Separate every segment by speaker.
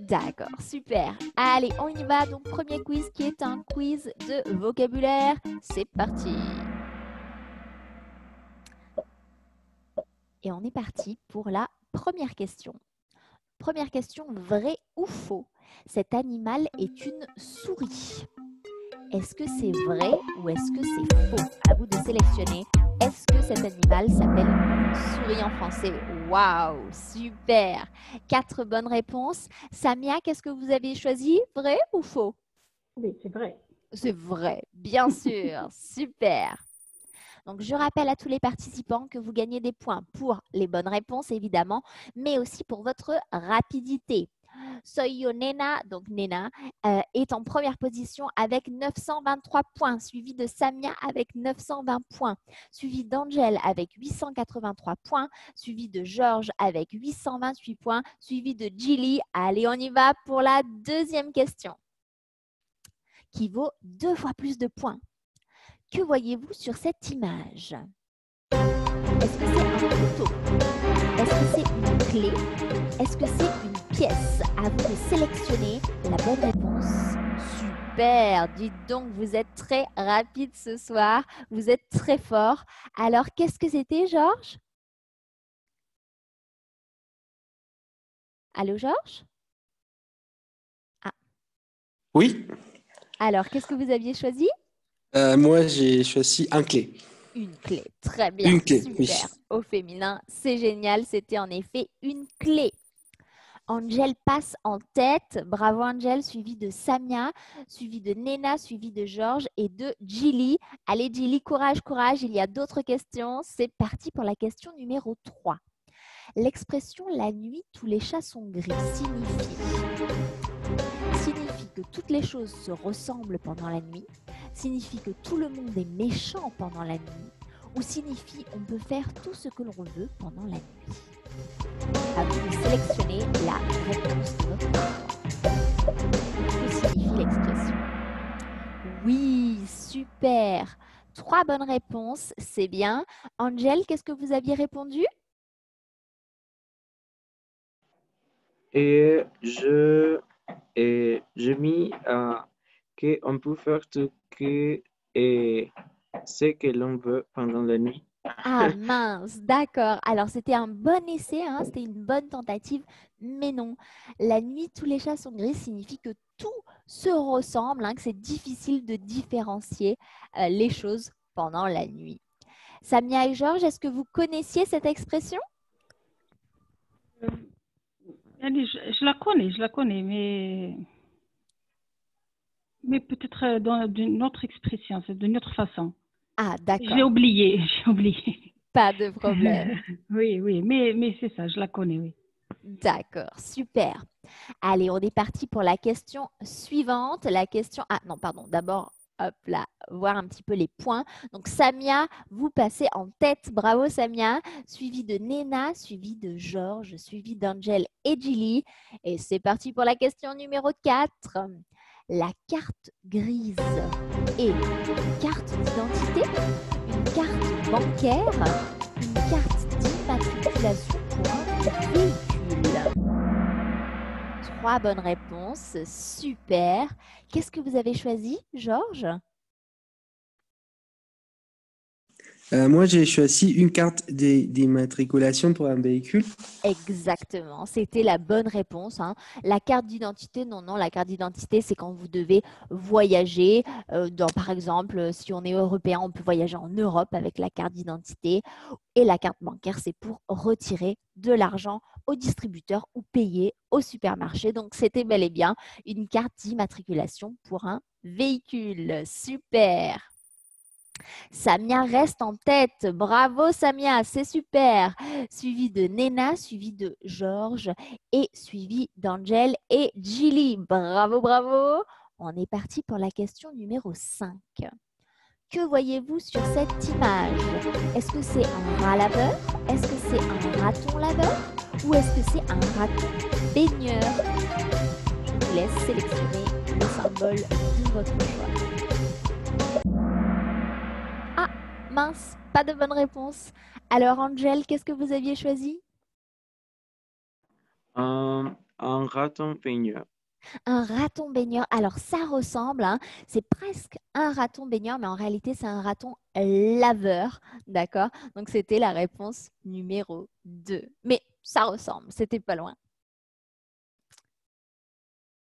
Speaker 1: D'accord, super. Allez, on y va. Donc, premier quiz qui est un quiz de vocabulaire. C'est parti. Et on est parti pour la première question. Première question, vrai ou faux? Cet animal est une souris. Est-ce que c'est vrai ou est-ce que c'est faux? À vous de sélectionner. Est-ce que cet animal s'appelle une souris en français? Waouh, super! 4 bonnes réponses. Samia, qu'est-ce que vous avez choisi? Vrai ou faux?
Speaker 2: Oui, c'est vrai.
Speaker 1: C'est vrai, bien sûr, super. Donc, je rappelle à tous les participants que vous gagnez des points pour les bonnes réponses, évidemment, mais aussi pour votre rapidité. Soyo Nena, donc Nena, est en première position avec 923 points, suivi de Samia avec 920 points, suivi d'Angel avec 883 points, suivi de Georges avec 828 points, suivi de Gilly. Allez, on y va pour la deuxième question, qui vaut 2 fois plus de points. Que voyez-vous sur cette image? Est-ce que c'est un couteau? Est-ce que c'est une clé? Est-ce que c'est une pièce? À vous de sélectionner la bonne réponse. Super! Dites donc, vous êtes très rapide ce soir. Vous êtes très fort. Alors, qu'est-ce que c'était, Georges? Allô, Georges? Ah,
Speaker 3: Oui,
Speaker 1: alors, qu'est-ce que vous aviez choisi?
Speaker 3: moi j'ai choisi un clé.
Speaker 1: Une clé. Très bien,
Speaker 3: Une clé, oui.
Speaker 1: super. Au féminin, c'est génial. C'était en effet une clé. Angel passe en tête. Bravo Angel, suivi de Samia, suivi de Nena, suivi de Georges et de Gilly. Allez Gilly, courage, courage. Il y a d'autres questions. C'est parti pour la question numéro 3. L'expression « la nuit, tous les chats sont gris » signifie que toutes les choses se ressemblent pendant la nuit, signifie que tout le monde est méchant pendant la nuit, ou signifie on peut faire tout ce que l'on veut pendant la nuit. À vous de sélectionner la réponse de votre choix. Que signifie l'expression? Oui, super. 3 bonnes réponses, c'est bien. Angel, qu'est-ce que vous aviez répondu?
Speaker 4: Je mis qu'on peut faire tout ce que l'on veut pendant la nuit.
Speaker 1: Ah mince, d'accord. Alors c'était un bon essai, hein, c'était une bonne tentative, mais non. La nuit, tous les chats sont gris signifie que tout se ressemble, hein, que c'est difficile de différencier les choses pendant la nuit. Samia et Georges, est-ce que vous connaissiez cette expression?
Speaker 2: Allez, je la connais, mais peut-être d'une autre expression, c'est d'une autre façon.
Speaker 1: Ah
Speaker 2: Je l'ai
Speaker 1: d'accord,
Speaker 2: oublié, j'ai oublié.
Speaker 1: pas de problème.
Speaker 2: Oui, mais c'est ça, je la connais, oui.
Speaker 1: D'accord, super. Allez, on est parti pour la question suivante. La question... Ah non, pardon, d'abord, hop là, voir un petit peu les points. Donc Samia, vous passez en tête. Bravo Samia. Suivi de Nena, suivi de Georges, suivi d'Angel et Gilly. Et c'est parti pour la question numéro 4. La carte grise est une carte d'identité, une carte bancaire, une carte d'immatriculation pour un véhicule. 3 bonnes réponses, super. Qu'est-ce que vous avez choisi, Georges?
Speaker 3: Moi j'ai choisi une carte d'immatriculation pour un véhicule.
Speaker 1: Exactement, c'était la bonne réponse, hein. La carte d'identité, non, la carte d'identité, c'est quand vous devez voyager. Par exemple, si on est européen, on peut voyager en Europe avec la carte d'identité. Et la carte bancaire, c'est pour retirer de l'argent au distributeur ou payer au supermarché. Donc, c'était bel et bien une carte d'immatriculation pour un véhicule. Super! Samia reste en tête. Bravo Samia, c'est super. Suivi de Nena, suivi de Georges et suivi d'Angel et Gilly. Bravo, bravo. On est parti pour la question numéro 5. Que voyez-vous sur cette image? Est-ce que c'est un rat laveur? Est-ce que c'est un raton laveur? Ou est-ce que c'est un raton baigneur? Je vous laisse sélectionner le symbole de votre choix. Ah, mince, pas de bonne réponse. Alors, Angel, qu'est-ce que vous aviez choisi?
Speaker 4: un raton baigneur.
Speaker 1: Un raton baigneur. Alors, ça ressemble, hein, c'est presque un raton baigneur, mais en réalité, c'est un raton laveur. D'accord? Donc, c'était la réponse numéro 2. Mais ça ressemble, c'était pas loin.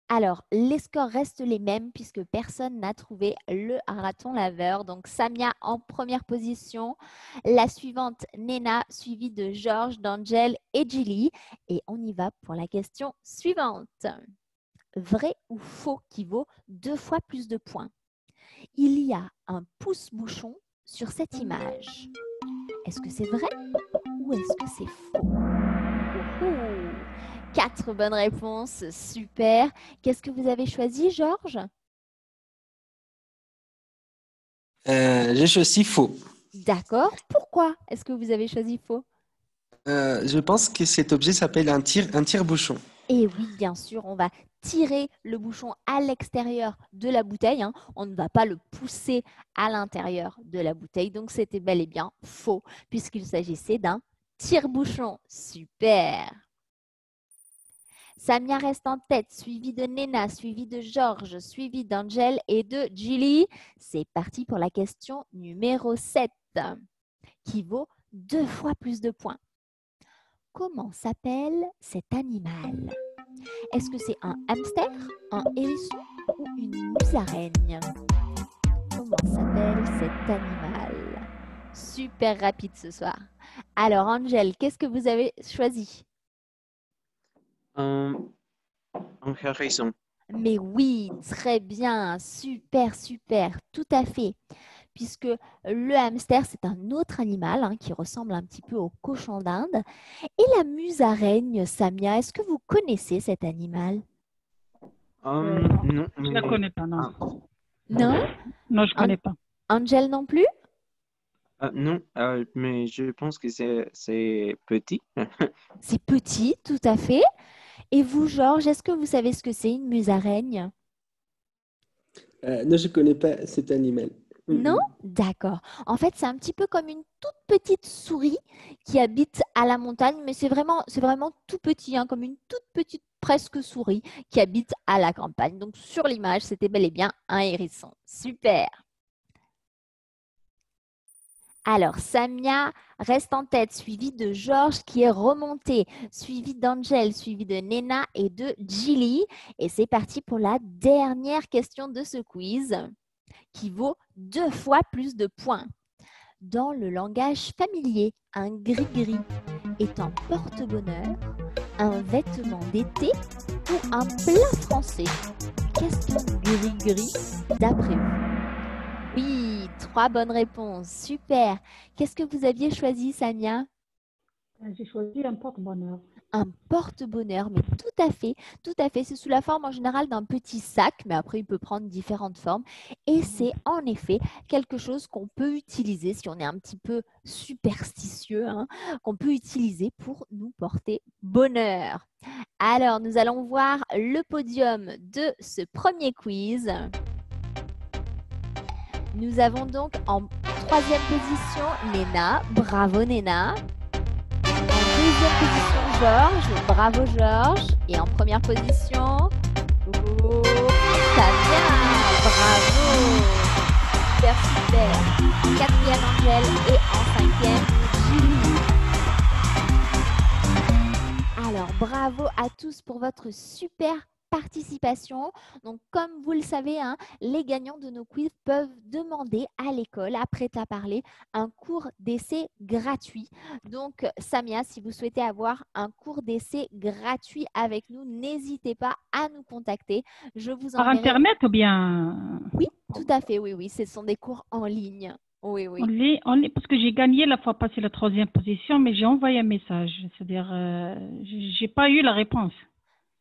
Speaker 1: Alors, les scores restent les mêmes puisque personne n'a trouvé le raton laveur. Donc, Samia en première position. La suivante, Nena, suivie de Georges, d'Angel et Gilly. Et on y va pour la question suivante. Vrai ou faux qui vaut 2 fois plus de points? Il y a un pouce-bouchon sur cette image. Est-ce que c'est vrai ou est-ce que c'est faux? 4 bonnes réponses, super. Qu'est-ce que vous avez choisi, Georges?
Speaker 3: J'ai choisi faux.
Speaker 1: D'accord. Pourquoi est-ce que vous avez choisi faux?
Speaker 3: Je pense que cet objet s'appelle un tire-bouchon.
Speaker 1: Et oui, bien sûr, on va tirer le bouchon à l'extérieur de la bouteille, hein. On ne va pas le pousser à l'intérieur de la bouteille. Donc, c'était bel et bien faux, puisqu'il s'agissait d'un tire-bouchon. Super. Samia reste en tête, suivi de Nena, suivi de Georges, suivi d'Angel et de Gilly. C'est parti pour la question numéro 7, qui vaut 2 fois plus de points. Comment s'appelle cet animal? Est-ce que c'est un hamster, un hérisson ou une musaraigne? Comment s'appelle cet animal? Super rapide ce soir. Alors, Angel, qu'est-ce que vous avez choisi?
Speaker 4: Un hérisson.
Speaker 1: Mais oui, très bien, super, super, tout à fait. Puisque le hamster, c'est un autre animal, hein, qui ressemble un petit peu au cochon d'Inde. Et la musaraigne, Samia, est-ce que vous connaissez cet animal?
Speaker 4: Non,
Speaker 2: Je ne la
Speaker 4: mais
Speaker 2: connais pas, non.
Speaker 1: Non?
Speaker 2: Non, je ne connais pas.
Speaker 1: Angel non plus?
Speaker 4: non, mais je pense que c'est petit.
Speaker 1: C'est petit, tout à fait. Et vous, Georges, est-ce que vous savez ce que c'est une musaraigne?
Speaker 3: Non, je ne connais pas cet animal.
Speaker 1: Non? D'accord. En fait, c'est un petit peu comme une toute petite souris qui habite à la montagne, mais c'est vraiment tout petit, hein, comme une toute petite presque souris qui habite à la campagne. Donc, sur l'image, c'était bel et bien un hérisson. Super. Alors, Samia reste en tête, suivi de Georges qui est remonté, suivi d'Angel, suivi de Nena et de Gilly. Et c'est parti pour la dernière question de ce quiz qui vaut 2 fois plus de points. Dans le langage familier, un gris-gris est un porte-bonheur, un vêtement d'été ou un plat français? Qu'est-ce qu'un gris-gris d'après vous? Oui, 3 bonnes réponses. Super. Qu'est-ce que vous aviez choisi, Samia?
Speaker 2: J'ai choisi un porte-bonheur.
Speaker 1: Un porte-bonheur, mais tout à fait, tout à fait. C'est sous la forme en général d'un petit sac, mais après il peut prendre différentes formes. Et c'est en effet quelque chose qu'on peut utiliser si on est un petit peu superstitieux, hein, qu'on peut utiliser pour nous porter bonheur. Alors, nous allons voir le podium de ce premier quiz. Nous avons donc en 3e position Nena. Bravo Nena. En 2e position, Georges. Bravo Georges. Et en première position, Samia. Bravo. Super, super. En 4e, Angel. Et en 5e, Gilly. Alors, bravo à tous pour votre super participation. Donc, comme vous le savez, hein, les gagnants de nos quiz peuvent demander à l'école, à Prêt-à-Parler, un cours d'essai gratuit. Donc, Samia, si vous souhaitez avoir un cours d'essai gratuit avec nous, n'hésitez pas à nous contacter. Je vous
Speaker 2: Par
Speaker 1: enverrai…
Speaker 2: Internet ou bien
Speaker 1: Oui, tout à fait, oui, oui. Ce sont des cours en ligne. Oui, oui.
Speaker 2: parce que j'ai gagné la fois passée la 3e position, mais j'ai envoyé un message. C'est-à-dire, j'ai pas eu la réponse.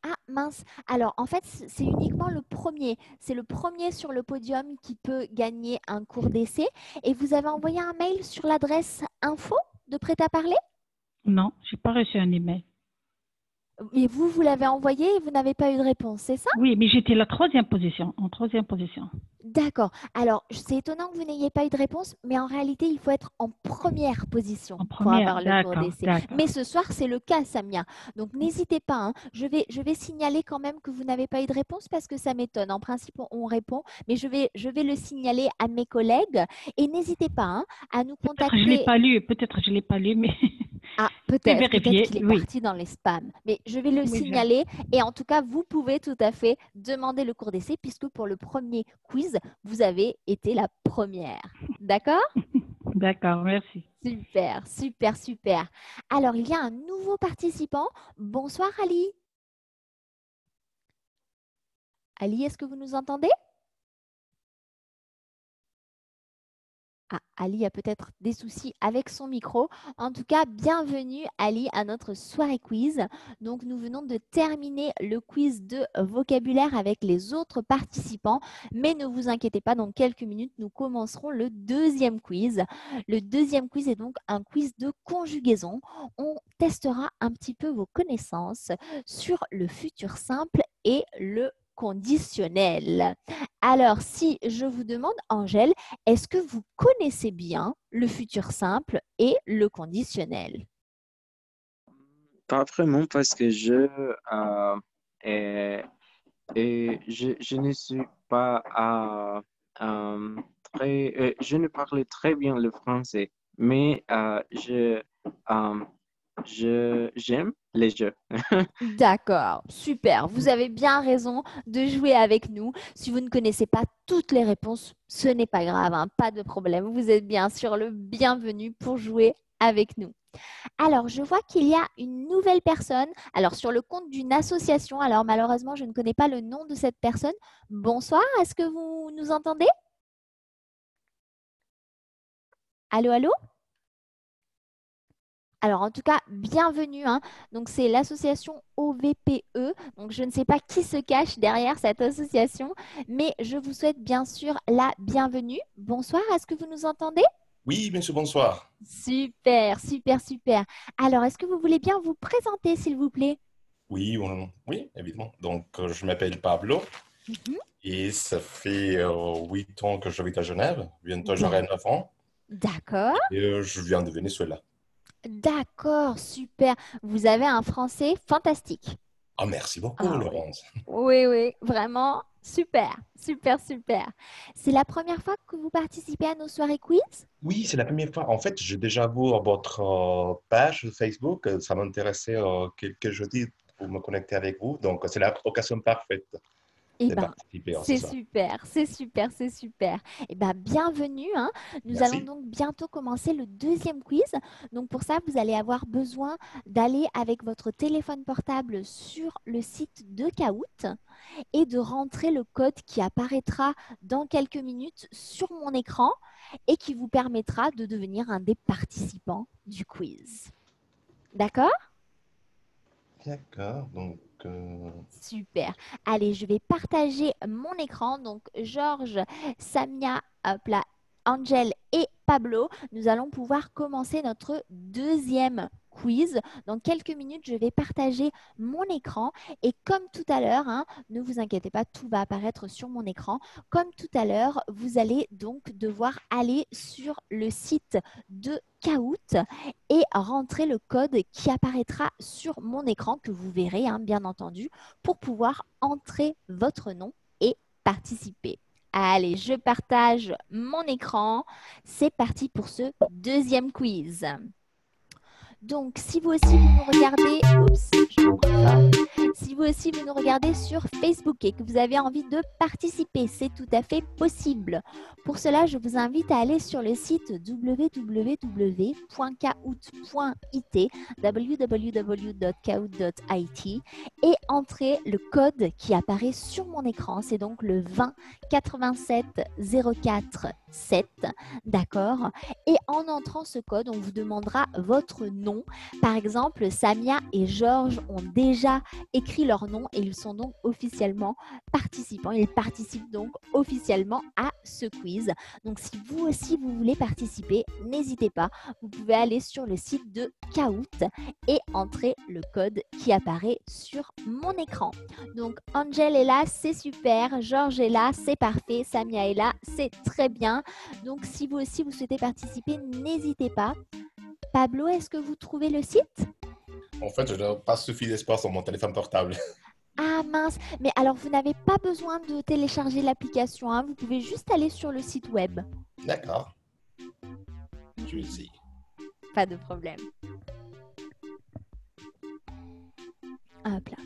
Speaker 1: Ah mince, alors en fait c'est uniquement le premier, c'est le premier sur le podium qui peut gagner un cours d'essai et vous avez envoyé un mail sur l'adresse info de Prêt-à-Parler?
Speaker 2: Non, j'ai pas reçu un email.
Speaker 1: Mais vous l'avez envoyé et vous n'avez pas eu de réponse, c'est ça?
Speaker 2: Oui, mais j'étais la 3e position, en 3e position.
Speaker 1: D'accord. Alors, c'est étonnant que vous n'ayez pas eu de réponse, mais en réalité, il faut être en première position
Speaker 2: En
Speaker 1: pour
Speaker 2: première,
Speaker 1: avoir le cours
Speaker 2: d'accord,
Speaker 1: d'essai.
Speaker 2: d'accord.
Speaker 1: Mais ce soir, c'est le cas, Samia. Donc, n'hésitez pas, hein. Je vais signaler quand même que vous n'avez pas eu de réponse parce que ça m'étonne. En principe, on répond, mais je vais le signaler à mes collègues. Et n'hésitez pas, hein, à nous
Speaker 2: Peut-être je l'ai
Speaker 1: contacter.
Speaker 2: pas lu, peut-être je l'ai pas lu, mais
Speaker 1: Ah,
Speaker 2: je vais
Speaker 1: peut-être
Speaker 2: vérifier.
Speaker 1: qu'il est
Speaker 2: Oui,
Speaker 1: parti dans les spams, mais je vais le
Speaker 2: oui,
Speaker 1: signaler et en tout cas, vous pouvez tout à fait demander le cours d'essai puisque pour le premier quiz, vous avez été la première. D'accord?
Speaker 2: d'accord, merci.
Speaker 1: Super, super, super. Alors, il y a un nouveau participant. Bonsoir Ali. Ali, est-ce que vous nous entendez? Ah, Ali a peut-être des soucis avec son micro. En tout cas, bienvenue Ali à notre soirée quiz. Donc, nous venons de terminer le quiz de vocabulaire avec les autres participants. Mais ne vous inquiétez pas, dans quelques minutes, nous commencerons le deuxième quiz. Le deuxième quiz est donc un quiz de conjugaison. On testera un petit peu vos connaissances sur le futur simple et le conditionnel. Alors, si je vous demande, Angèle, est-ce que vous connaissez bien le futur simple et le conditionnel?
Speaker 4: Pas vraiment parce que et, je ne suis pas je ne parle très bien le français, mais j'aime les jeux.
Speaker 1: D'accord, super. Vous avez bien raison de jouer avec nous. Si vous ne connaissez pas toutes les réponses, ce n'est pas grave, hein, pas de problème. Vous êtes bien sûr le bienvenu pour jouer avec nous. Alors, je vois qu'il y a une nouvelle personne. Alors, sur le compte d'une association. Alors, malheureusement, je ne connais pas le nom de cette personne. Bonsoir, est-ce que vous nous entendez? Allô, allô? Alors, en tout cas, bienvenue, hein. Donc, c'est l'association OVPE. Donc, je ne sais pas qui se cache derrière cette association, mais je vous souhaite bien sûr la bienvenue. Bonsoir, est-ce que vous nous entendez?
Speaker 5: Oui, bien sûr, bonsoir.
Speaker 1: Super, super, super. Alors, est-ce que vous voulez bien vous présenter, s'il vous plaît?
Speaker 5: Oui, oui, évidemment. Donc, je m'appelle Pablo
Speaker 1: Mhm.
Speaker 5: et ça fait 8 ans que j'habite à Genève. Bientôt, j'aurai
Speaker 1: D'ac-
Speaker 5: 9 ans
Speaker 1: D'accord,
Speaker 5: et je viens de Venezuela.
Speaker 1: d'accord, super. Vous avez un français fantastique.
Speaker 5: Ah, merci beaucoup,
Speaker 1: Ah oui.
Speaker 5: Laurence.
Speaker 1: Oui, oui, vraiment super, super, super. C'est la première fois que vous participez à nos soirées quiz?
Speaker 5: Oui, c'est la première fois. En fait, j'ai déjà vu votre page Facebook. Ça m'intéressait quelques jeudis pour me connecter avec vous. Donc, c'est l'occasion parfaite
Speaker 1: Eh
Speaker 5: de
Speaker 1: bien,
Speaker 5: participer à ce
Speaker 1: c'est
Speaker 5: soir.
Speaker 1: super, c'est super, c'est super. Eh bien, bienvenue, hein. Nous allons
Speaker 5: Merci.
Speaker 1: donc bientôt commencer le deuxième quiz. Donc, pour ça, vous allez avoir besoin d'aller avec votre téléphone portable sur le site de Kahoot et de rentrer le code qui apparaîtra dans quelques minutes sur mon écran et qui vous permettra de devenir un des participants du quiz. D'accord?
Speaker 5: D'accord. Donc,
Speaker 1: Super. Allez, je vais partager mon écran. Donc, Georges, Samia, hop là, Angel et Pablo, nous allons pouvoir commencer notre deuxième quiz. Dans quelques minutes, je vais partager mon écran. Et comme tout à l'heure, hein, ne vous inquiétez pas, tout va apparaître sur mon écran. Comme tout à l'heure, vous allez donc devoir aller sur le site de Kahoot et rentrer le code qui apparaîtra sur mon écran, que vous verrez, hein, bien entendu, pour pouvoir entrer votre nom et participer. Allez, je partage mon écran. C'est parti pour ce deuxième quiz. Donc, si vous aussi vous nous regardez, oups, je me confonds. Si vous aussi vous nous regardez sur Facebook et que vous avez envie de participer, c'est tout à fait possible. Pour cela, je vous invite à aller sur le site www.kahoot.it, www.kahoot.it et entrer le code qui apparaît sur mon écran. C'est donc le 20 87 04 7, d'accord? Et en entrant ce code, on vous demandera votre nom nom. Par exemple, Samia et Georges ont déjà écrit leur nom et ils sont donc officiellement participants. Ils participent donc officiellement à ce quiz. Donc, si vous aussi vous voulez participer, n'hésitez pas. Vous pouvez aller sur le site de Kahoot et entrer le code qui apparaît sur mon écran. Donc, Angel est là, c'est super. Georges est là, c'est parfait. Samia est là, c'est très bien. Donc, si vous aussi vous souhaitez participer, n'hésitez pas. Pablo, est-ce que vous trouvez le site?
Speaker 5: En fait, je n'ai pas suffi d'espace sur mon téléphone portable.
Speaker 1: Ah mince, mais alors vous n'avez pas besoin de télécharger l'application, hein. Vous pouvez juste aller sur le site web.
Speaker 5: D'accord. Je vais essayer.
Speaker 1: Pas de problème. Hop là.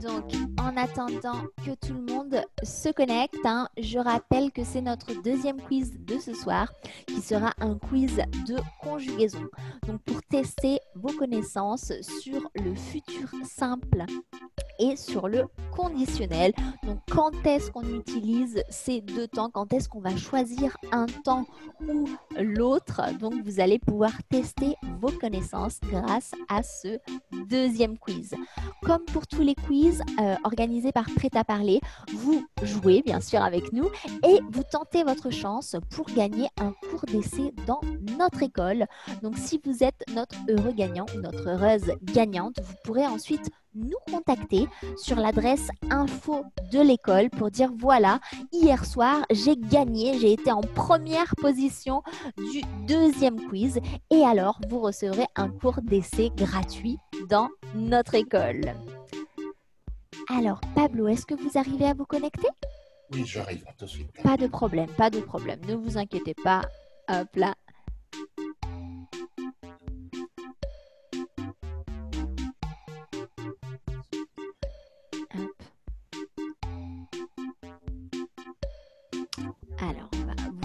Speaker 1: Donc, en attendant que tout le monde se connecte, hein, je rappelle que c'est notre deuxième quiz de ce soir, qui sera un quiz de conjugaison. Donc, pour tester vos connaissances sur le futur simple et sur le conditionnel. Donc, quand est-ce qu'on utilise ces deux temps? Quand est-ce qu'on va choisir un temps ou l'autre? Donc, vous allez pouvoir tester vos connaissances grâce à ce deuxième quiz. Comme pour tous les quiz organisés par Prêt à parler, vous jouez bien sûr avec nous et vous tentez votre chance pour gagner un cours d'essai dans notre école. Donc, si vous êtes notre heureux gagnant ou notre heureuse gagnante, vous pourrez ensuite nous contacter sur l'adresse info de l'école pour dire voilà, hier soir, j'ai gagné, j'ai été en première position du deuxième quiz et alors vous recevrez un cours d'essai gratuit dans notre école. Alors, Pablo, est-ce que vous arrivez à vous connecter?
Speaker 5: Oui, j'arrive tout de suite.
Speaker 1: Pas de problème, pas de problème. Ne vous inquiétez pas. Hop là. Hop. Alors,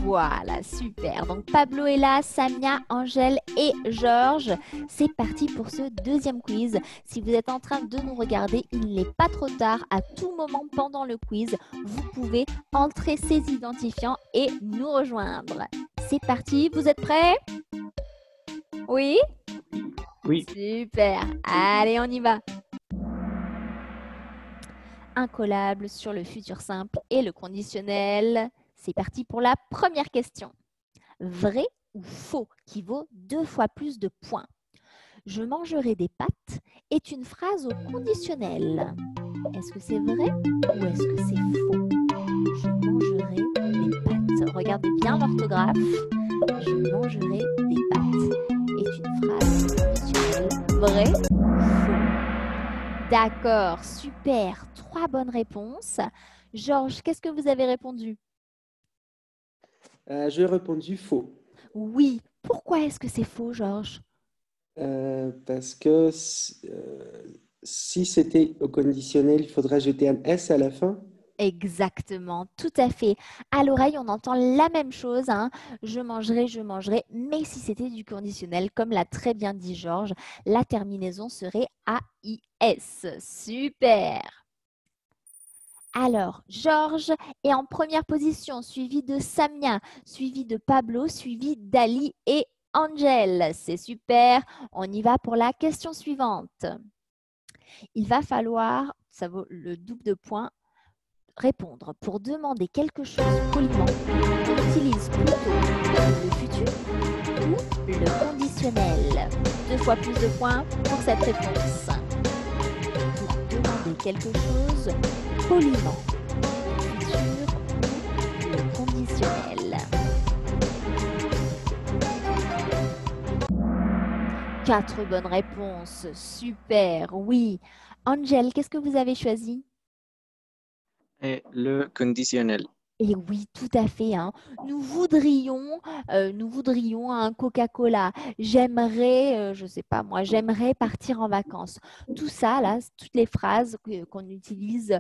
Speaker 1: voilà, super. Donc, Pablo est là, Samia, Angèle et Georges. C'est parti pour ce deuxième quiz. Si vous êtes en train de nous regarder, il n'est pas trop tard. À tout moment pendant le quiz, vous pouvez entrer ces identifiants et nous rejoindre. C'est parti, vous êtes prêts? Oui?
Speaker 4: Oui.
Speaker 1: Super. Allez, on y va. Incollable sur le futur simple et le conditionnel. C'est parti pour la première question. Vrai ou faux qui vaut 2 fois plus de points? Je mangerai des pâtes est une phrase au conditionnel. Est-ce que c'est vrai ou est-ce que c'est faux? Je mangerai des pâtes. Regardez bien l'orthographe. Je mangerai des pâtes est une phrase conditionnelle. Vrai ou faux? D'accord, super. 3 bonnes réponses. Georges, qu'est-ce que vous avez répondu?
Speaker 3: J'ai répondu faux.
Speaker 1: Oui. Pourquoi est-ce que c'est faux, Georges?
Speaker 3: Parce que si c'était au conditionnel, il faudrait ajouter un S à la fin.
Speaker 1: Exactement, tout à fait. À l'oreille, on entend la même chose, hein. Je mangerai, mais si c'était du conditionnel, comme l'a très bien dit Georges, la terminaison serait AIS. Super! Alors, Georges est en première position, suivi de Samia, suivi de Pablo, suivi d'Ali et Angel. C'est super. On y va pour la question suivante. Il va falloir, ça vaut le double de points, répondre. Pour demander quelque chose poliment, on utilise plutôt le futur ou le conditionnel. 2 fois plus de points pour cette réponse. Pour demander quelque chose poliment, le futur ou le conditionnel. 4 bonnes réponses. Super, oui. Angel, qu'est-ce que vous avez choisi?
Speaker 4: Et le conditionnel.
Speaker 1: Et oui, tout à fait, hein. Nous voudrions un Coca-Cola. J'aimerais, je sais pas moi, j'aimerais partir en vacances. Tout ça, là, toutes les phrases qu'on utilise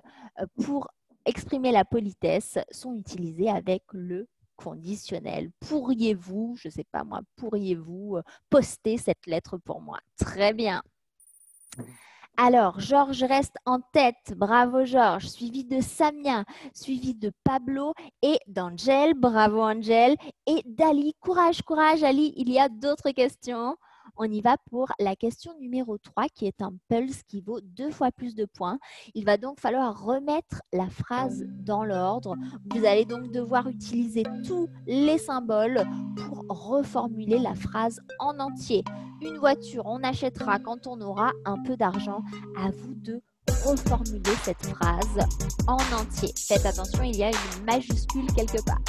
Speaker 1: pour exprimer la politesse sont utilisées avec le conditionnel. Pourriez-vous, je sais pas moi, pourriez-vous poster cette lettre pour moi? Très bien. Alors, Georges reste en tête. Bravo Georges. Suivi de Samia, suivi de Pablo et d'Angel. Bravo Angel. Et d'Ali. Courage, courage Ali. Il y a d'autres questions. On y va pour la question numéro 3 qui est un pulse qui vaut 2 fois plus de points. Il va donc falloir remettre la phrase dans l'ordre. Vous allez donc devoir utiliser tous les symboles pour reformuler la phrase en entier. Une voiture, on achètera quand on aura un peu d'argent. À vous de reformuler cette phrase en entier. Faites attention, il y a une majuscule quelque part.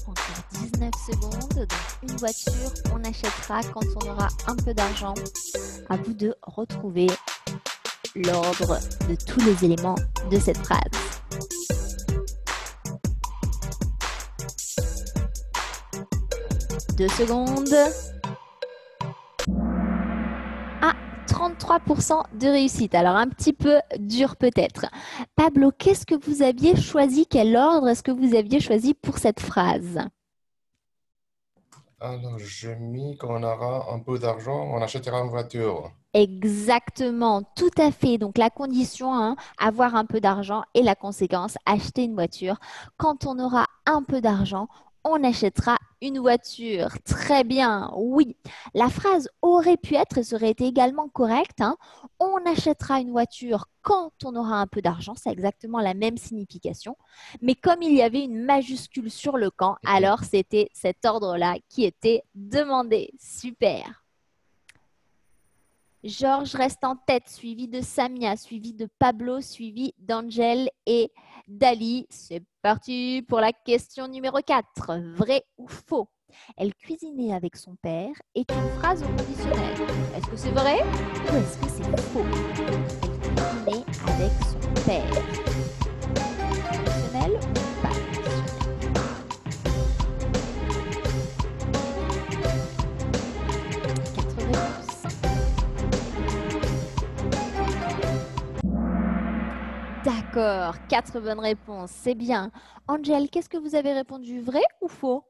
Speaker 1: Encore 19 secondes. Donc, une voiture, on achètera quand on aura un peu d'argent. À vous de retrouver l'ordre de tous les éléments de cette phrase. Deux secondes. Ah, 33% de réussite. Alors, un petit peu dur peut-être. Pablo, qu'est-ce que vous aviez choisi? Quel ordre est-ce que vous aviez choisi pour cette phrase?
Speaker 5: Alors, je mis qu'on aura un peu d'argent, on achètera une voiture.
Speaker 1: Exactement, tout à fait. Donc, la condition, hein, avoir un peu d'argent et la conséquence, acheter une voiture. Quand on aura un peu d'argent, on achètera une voiture. Très bien, oui. La phrase aurait pu être et serait été également correcte, hein. On achètera une voiture quand on aura un peu d'argent. C'est exactement la même signification. Mais comme il y avait une majuscule sur le quand, alors c'était cet ordre-là qui était demandé. Super. Georges reste en tête, suivi de Samia, suivi de Pablo, suivi d'Angel et d'Ali. C'est parti pour la question numéro 4. Vrai ou faux? Elle cuisinait avec son père est une phrase au conditionnel. Est-ce que c'est vrai ou est-ce que c'est faux? Elle cuisinait avec son père. Conditionnel ou pas conditionnel? Quatre réponses. D'accord, 4 bonnes réponses, c'est bien. Angel, qu'est-ce que vous avez répondu, vrai ou faux?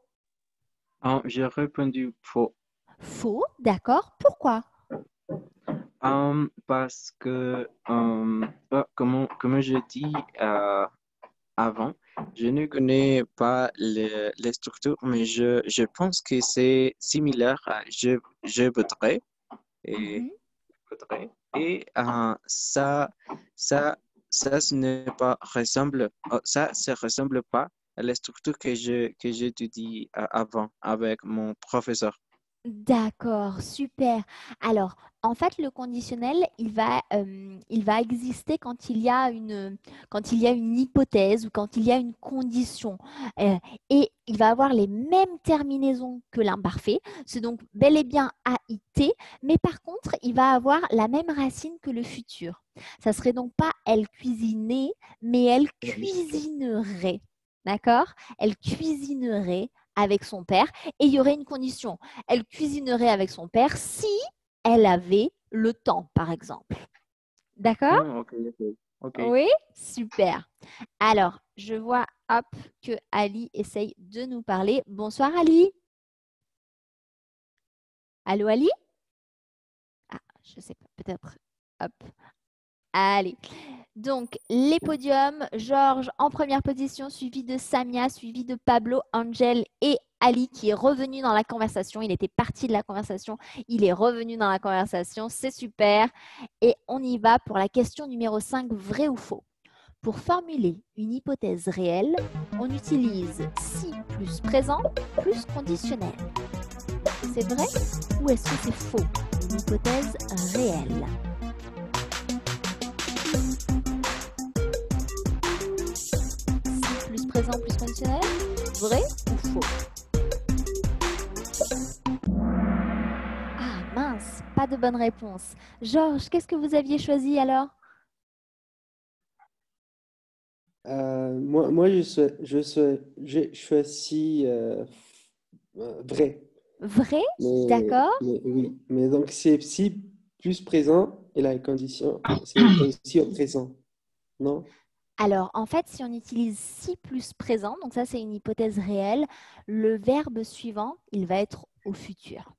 Speaker 4: J'ai répondu faux.
Speaker 1: Faux, d'accord. Pourquoi?
Speaker 4: Parce que, comme je dis avant, je ne connais pas les structures, mais je pense que c'est similaire à je voudrais et
Speaker 1: Mhm.
Speaker 4: voudrais. Et ça, ce n'est pas ressemble, ça ressemble pas à la structure que j'ai étudiée avant avec mon professeur.
Speaker 1: D'accord, super. Alors, en fait, le conditionnel, il va exister quand il y a une hypothèse ou quand il y a une condition. Euh, et il va avoir les mêmes terminaisons que l'imparfait. C'est donc bel et bien AIT, mais par contre, il va avoir la même racine que le futur. Ça serait donc pas elle cuisinait, mais elle cuisinerait. D'accord? Elle cuisinerait avec son père et il y aurait une condition. Elle cuisinerait avec son père si elle avait le temps, par exemple. D'accord?
Speaker 4: Ok, ok. Ok.
Speaker 1: Oui? Super. Alors, je vois, hop, que Ali essaye de nous parler. Bonsoir, Ali. Allô, Ali? Ah, je sais pas, peut-être. Hop. Allez. Donc, les podiums, Georges en première position, suivi de Samia, suivi de Pablo, Angel et Ali qui est revenu dans la conversation. Il était parti de la conversation, il est revenu dans la conversation. C'est super. Et on y va pour la question numéro 5, vrai ou faux. Pour formuler une hypothèse réelle, on utilise si plus présent plus conditionnel. C'est vrai ou est-ce que c'est faux? Une hypothèse réelle. Si plus présent plus conditionnel, vrai ou faux? Ah mince, pas de bonne réponse. Georges, qu'est-ce que vous aviez choisi alors?
Speaker 3: Moi, j'ai choisi vrai.
Speaker 1: Vrai,
Speaker 3: Mais,
Speaker 1: d'accord.
Speaker 3: oui, mais donc c'est si plus présent et la condition, c'est aussi au présent, non?
Speaker 1: Alors, en fait, si on utilise si plus présent, donc ça, c'est une hypothèse réelle, le verbe suivant, il va être au futur.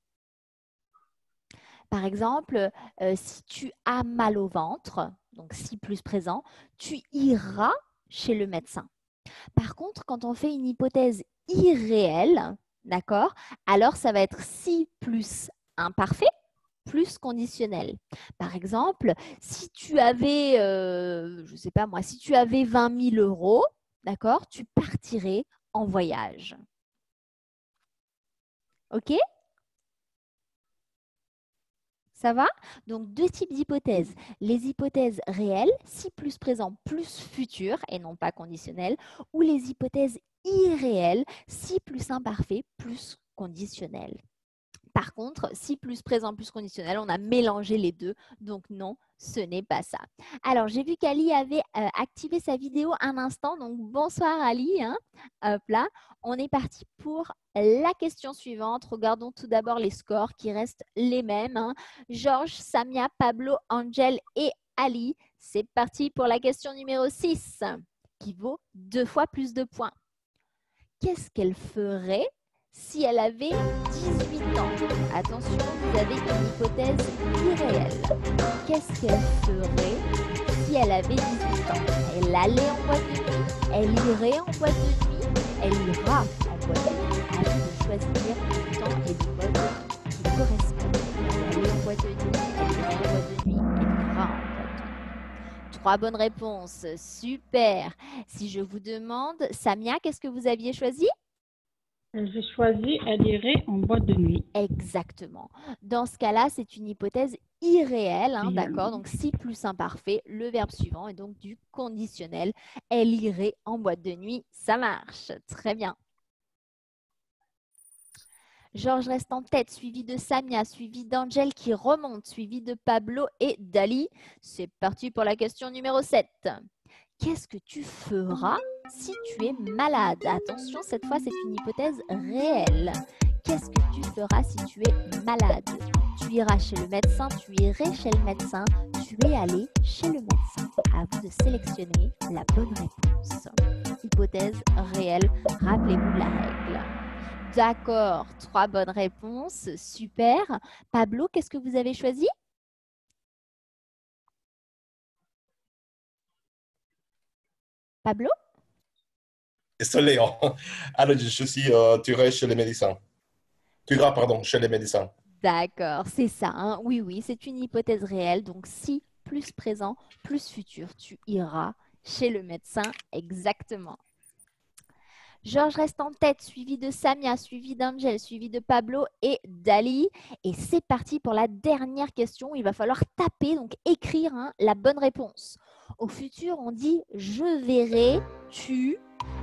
Speaker 1: Par exemple, si tu as mal au ventre, donc si plus présent, tu iras chez le médecin. Par contre, quand on fait une hypothèse irréelle, d'accord, alors ça va être si plus imparfait plus conditionnel. Par exemple, si tu avais, je ne sais pas moi, si tu avais 20 000 euros, d'accord, tu partirais en voyage. OK? Ça va? Donc, deux types d'hypothèses. Les hypothèses réelles, si plus présent plus futur et non pas conditionnel, ou les hypothèses irréelles, si plus imparfait plus conditionnel. Par contre, si plus présent plus conditionnel, on a mélangé les deux. Donc non, ce n'est pas ça. Alors, j'ai vu qu'Ali avait activé sa vidéo un instant. Donc, bonsoir Ali. Hein. Hop là. On est parti pour la question suivante. Regardons tout d'abord les scores qui restent les mêmes. Hein. Georges, Samia, Pablo, Angel et Ali. C'est parti pour la question numéro 6 qui vaut 2 fois plus de points. Qu'est-ce qu'elle ferait si elle avait 18 ans? Attention, vous avez une hypothèse irréelle. Qu'est-ce qu'elle ferait si elle avait 18 ans? Elle allait en boîte de nuit, elle irait en boîte de nuit, elle ira en boîte de nuit. À vous de choisir le temps et l'hypothèse qui correspondent. Elle allait en boîte de nuit, elle irait en boîte de nuit, elle ira en boîte de nuit. 3 bonnes réponses, super. Si je vous demande, Samia, qu'est-ce que vous aviez choisi?
Speaker 2: J'ai choisi elle irait en boîte de nuit.
Speaker 1: Exactement. Dans ce cas-là, c'est une hypothèse irréelle, hein, d'accord? Donc, si plus imparfait, le verbe suivant est donc du conditionnel. Elle irait en boîte de nuit, ça marche. Très bien. Georges reste en tête, suivi de Samia, suivi d'Angel qui remonte, suivi de Pablo et d'Ali. C'est parti pour la question numéro 7. Qu'est-ce que tu feras si tu es malade? Attention, cette fois, c'est une hypothèse réelle. Qu'est-ce que tu feras si tu es malade? Tu iras chez le médecin, tu irais chez le médecin, tu es allé chez le médecin. À vous de sélectionner la bonne réponse. Hypothèse réelle, rappelez-vous la règle. D'accord, 3 bonnes réponses, super. Pablo, qu'est-ce que vous avez choisi? Pablo?
Speaker 5: Désolé. Alors, je suis, tu irais chez les médecins. Tu iras, pardon, chez les médecins.
Speaker 1: D'accord, c'est ça. Hein. Oui, oui, c'est une hypothèse réelle. Donc, si plus présent, plus futur, tu iras chez le médecin. Exactement. Georges reste en tête, suivi de Samia, suivi d'Angel, suivi de Pablo et d'Ali. Et c'est parti pour la dernière question. Il va falloir taper, donc écrire hein, la bonne réponse. Au futur, on dit « je verrai »,« tu ».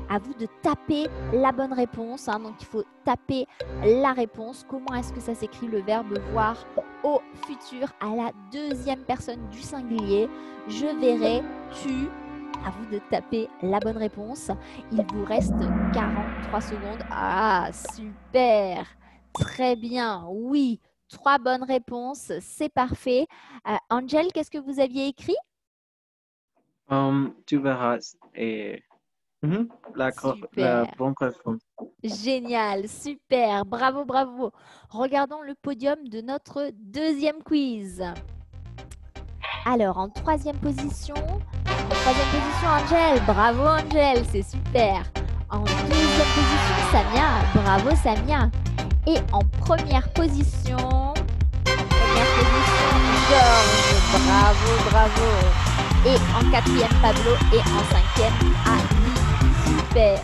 Speaker 1: À vous de taper la bonne réponse. Hein. Donc, il faut taper la réponse. Comment est-ce que ça s'écrit le verbe voir au futur à la deuxième personne du singulier? Je verrai, tu. À vous de taper la bonne réponse. Il vous reste 43 secondes. Ah, super. Très bien. Oui, 3 bonnes réponses. C'est parfait. Angel, qu'est-ce que vous aviez écrit?
Speaker 4: Tu verras. Et la
Speaker 1: Super.
Speaker 4: bonne réponse.
Speaker 1: Génial, super, bravo, bravo. Regardons le podium de notre deuxième quiz. Alors, en troisième position, Angel. Bravo, Angel, c'est super. En deuxième position, Samia. Bravo, Samia. Et en première position, Georges. Bravo, bravo. Et en quatrième, Pablo. Et en cinquième, Ali. Super.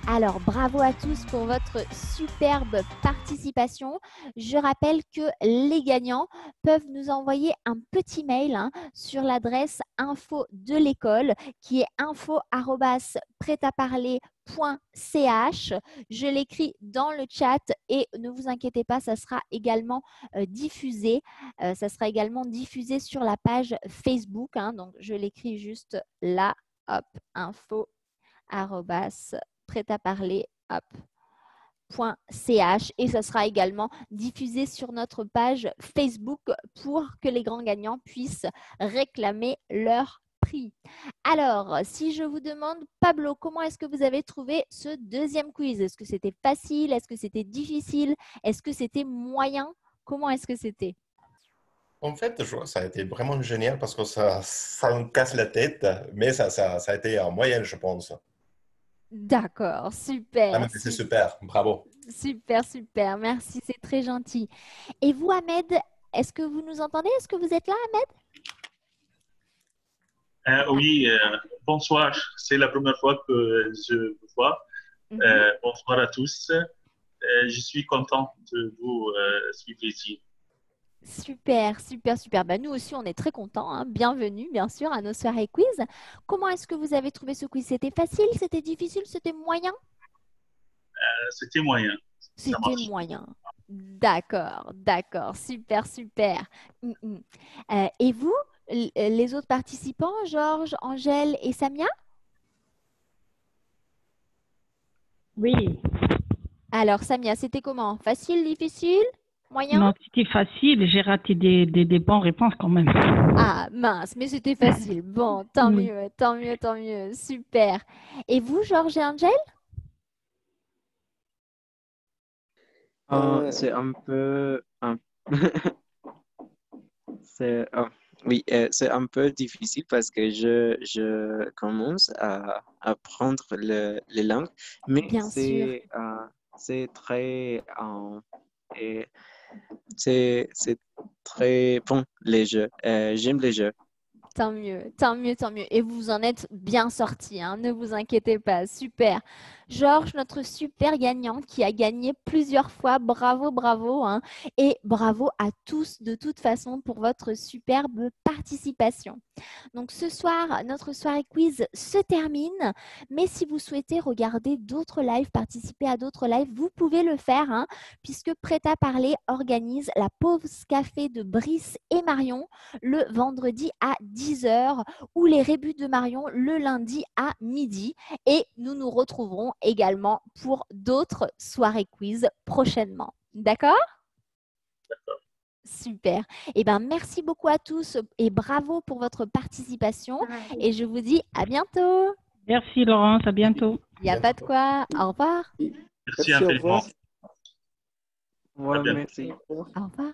Speaker 1: Alors, bravo à tous pour votre superbe participation. Je rappelle que les gagnants peuvent nous envoyer un petit mail hein, sur l'adresse info de l'école qui est info@pretaparler.ch. Je l'écris dans le chat et ne vous inquiétez pas, ça sera également diffusé. Ça sera également diffusé sur la page Facebook. Hein, donc, je l'écris juste là. Hop, info@ prêt-à-parler.ch et ça sera également diffusé sur notre page Facebook pour que les grands gagnants puissent réclamer leur prix. compris. Alors, si je vous demande, Pablo, comment est-ce que vous avez trouvé ce deuxième quiz? Est-ce que c'était facile? Est-ce que c'était difficile? Est-ce que c'était moyen? Comment est-ce que c'était?
Speaker 5: En fait, ça a été vraiment génial parce que ça me casse la tête, mais ça a été en moyenne, je pense.
Speaker 1: D'accord,
Speaker 5: Ah,
Speaker 1: super,
Speaker 5: mais c'est super, bravo.
Speaker 1: super, super. Merci, c'est très gentil. Et vous, Ahmed, est-ce que vous nous entendez? Est-ce que vous êtes là, Ahmed?
Speaker 6: Oui, bonsoir. C'est la première fois que je vous vois.
Speaker 1: Mhm.
Speaker 6: Bonsoir à tous. Je suis content de vous suivre ici.
Speaker 1: Super, super, super. Bah, nous aussi, on est très contents, hein. Bienvenue, bien sûr, à nos soirées quiz. Comment est-ce que vous avez trouvé ce quiz? C'était facile? C'était difficile? C'était moyen?
Speaker 6: C'était moyen. Ça
Speaker 1: C'était
Speaker 6: marche.
Speaker 1: moyen. D'accord, d'accord. Super, super. Et vous, les autres participants, Georges, Angèle et Samia?
Speaker 2: Oui,
Speaker 1: Alors, Samia, c'était comment? Facile, difficile, moyen?
Speaker 2: non, c'était facile. J'ai raté des bonnes réponses quand même.
Speaker 1: Ah, mince, mais c'était facile. Bon, tant
Speaker 2: Oui.
Speaker 1: mieux, tant mieux, tant mieux. Super. Et vous, Georges et Angèle?
Speaker 4: C'est un peu, c'est, oui, c'est un peu difficile parce que je commence à apprendre les langues, mais
Speaker 1: Bien sûr.
Speaker 4: c'est très, et c'est très bon, les jeux. J'aime les jeux.
Speaker 1: Tant mieux, tant mieux, tant mieux. Et vous en êtes bien sortis, hein, ne vous inquiétez pas. Super. Georges, notre super gagnant qui a gagné plusieurs fois. Bravo, bravo, hein. Et bravo à tous de toute façon pour votre superbe participation. Donc ce soir, notre soirée quiz se termine. Mais si vous souhaitez regarder d'autres lives, participer à d'autres lives, vous pouvez le faire, hein, puisque Prêt à parler organise la pause café de Brice et Marion le vendredi à 10 heures ou les rébus de Marion le lundi à midi. Et nous nous retrouverons également pour d'autres soirées quiz prochainement. D'accord? Super. Eh bien, merci beaucoup à tous et bravo pour votre participation. Et je vous dis à bientôt.
Speaker 2: Merci Laurence, à bientôt.
Speaker 1: Il n'y a pas de quoi. Au revoir.
Speaker 6: Merci
Speaker 3: Merci, au
Speaker 6: infiniment.
Speaker 3: revoir.
Speaker 6: À
Speaker 4: Ouais,
Speaker 6: bientôt.
Speaker 4: merci.
Speaker 1: Au revoir.